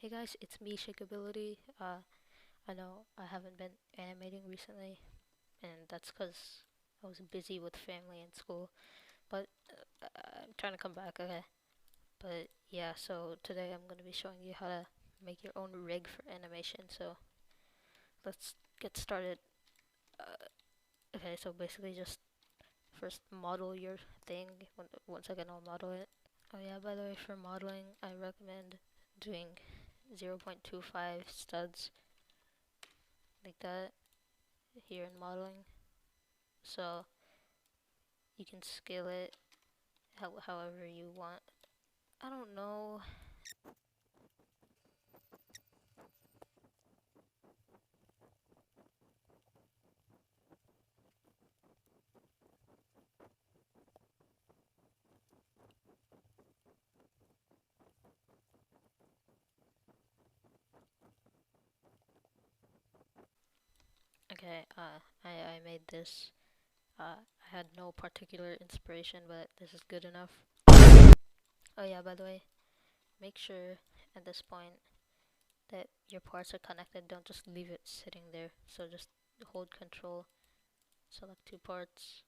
Hey guys, it's me, Shakeability. I know I haven't been animating recently, and that's because I was busy with family and school, but I'm trying to come back, okay? But yeah, so today I'm going to be showing you how to make your own rig for animation, so let's get started. Okay, so basically just first model your thing. Once again, I'll model it. Oh yeah, by the way, for modeling, I recommend doing 0.25 studs like that here in modeling. So you can scale it however you want. I don't know. Okay, I made this. I had no particular inspiration, but this is good enough. Oh yeah, by the way, make sure at this point that your parts are connected. Don't just leave it sitting there. So just hold control, select two parts.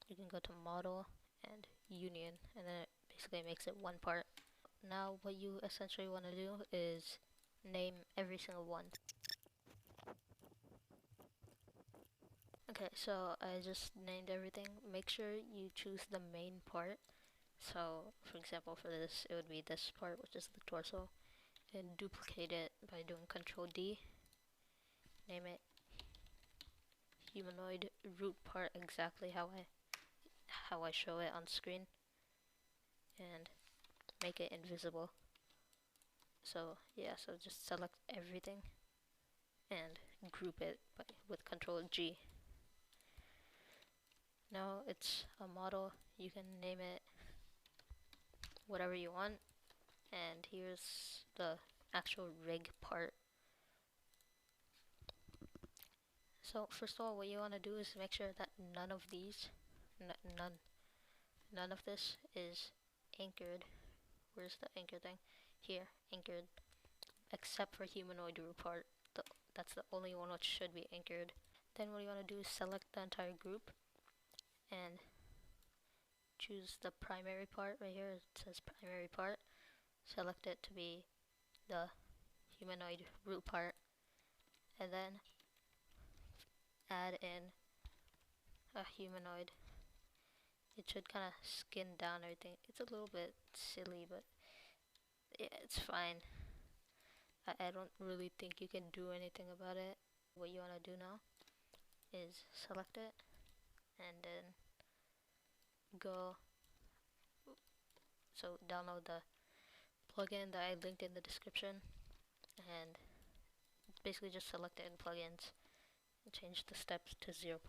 You can go to model and union, and then it basically makes it one part. Now what you essentially want to do is name every single one. Okay, so I just named everything. Make sure you choose the main part. So, for example, for this, it would be this part, which is the torso, and duplicate it by doing Control D. Name it humanoid root part exactly how I show it on screen, and make it invisible. So yeah, so just select everything and group it with Control G. Now it's a model. You can name it whatever you want, and here's the actual rig part. So first of all, what you want to do is make sure that none of these, none of this is anchored. Where's the anchor thing? Here, anchored, except for humanoid root part. That's the only one which should be anchored. Then what you want to do is select the entire group and choose the primary part right here. It says primary part. Select it to be the humanoid root part, and then add in a humanoid. It should kind of skin down everything. It's a little bit silly, but yeah, it's fine. I don't really think you can do anything about it. What you want to do now is select it and then go, so download the plugin that I linked in the description, and basically just select it in plugins and change the steps to 0.25.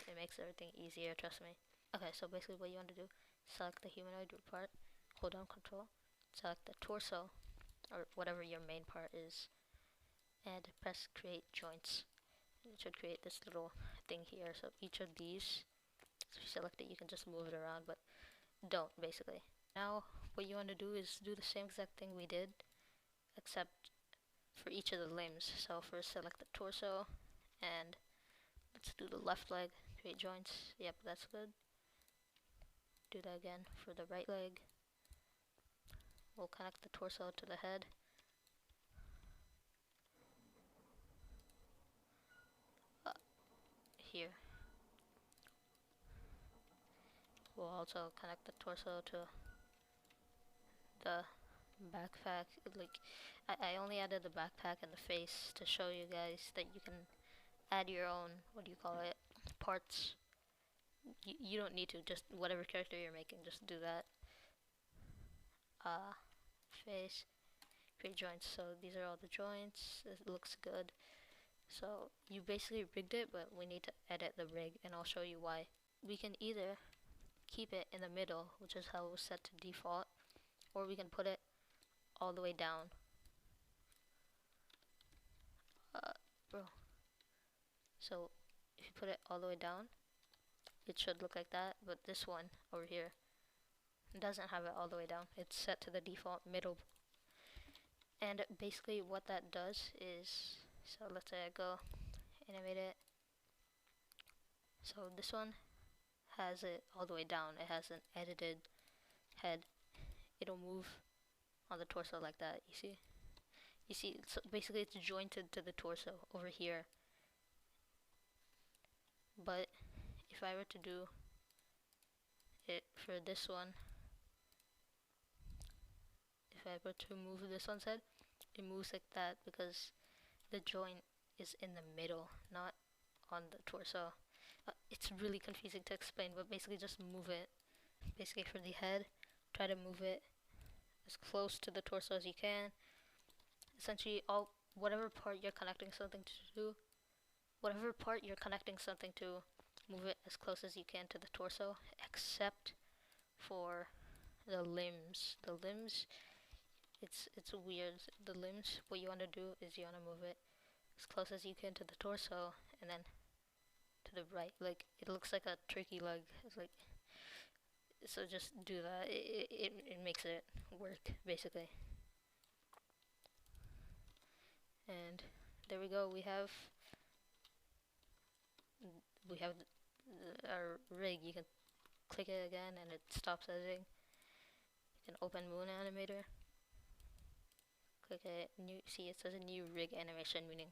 It makes everything easier, trust me. Okay, so basically what you want to do, select the humanoid part, hold down control, select the torso, or whatever your main part is, and press create joints. It should create this little thing here. So each of these, if you select it, you can just move it around, but don't basically. Now what you want to do is do the same exact thing we did, except for each of the limbs. So first select the torso, and let's do the left leg, create joints. Yep, that's good. Do that again for the right leg. We'll connect the torso to the head. Here. We'll also connect the torso to the backpack. Like, I only added the backpack and the face to show you guys that you can add your own, what do you call it, parts. You don't need to, just whatever character you're making, just do that. Uh, face, create joints. So these are all the joints. It looks good. So you basically rigged it, but we need to edit the rig, and I'll show you why. We can either keep it in the middle, which is how it was set to default, or we can put it all the way down. Bro. So if you put it all the way down, it should look like that, but this one over here doesn't have it all the way down. It's set to the default middle. And basically what that does is, so let's say I go animate it. So this one has it all the way down. It has an edited head. It'll move on the torso like that. You see, so basically it's jointed to the torso over here. But if I were to do it for this one, if I were to move this one's head, it moves like that because the joint is in the middle, not on the torso. It's really confusing to explain, but basically just move it. Basically for the head, try to move it as close to the torso as you can. Essentially, whatever part you're connecting something to, whatever part you're connecting something to, move it as close as you can to the torso, except for the limbs. The limbs, it's weird. The limbs, what you want to do is you want to move it as close as you can to the torso, and then to the right. Like it looks like a turkey leg. It's like, so just do that. It makes it work basically. And there we go. We have our rig. You can click it again and it stops editing. You can open Moon Animator. Click it. New. See, it says a new rig animation, meaning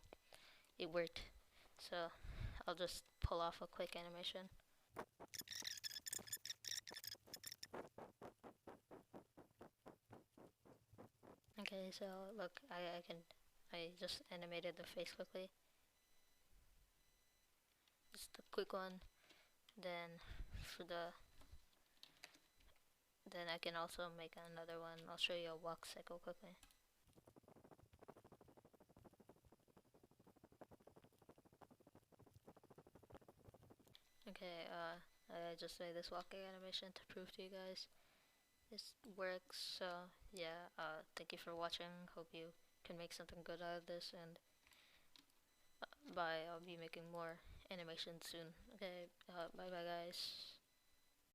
it worked. So I'll just pull off a quick animation. Okay, so look, I just animated the face quickly. Just a quick one. Then for then I can also make another one. I'll show you a walk cycle quickly. Okay, I just made this walking animation to prove to you guys this works. So yeah, thank you for watching. Hope you can make something good out of this, and bye. I'll be making more animations soon. Okay, bye bye guys.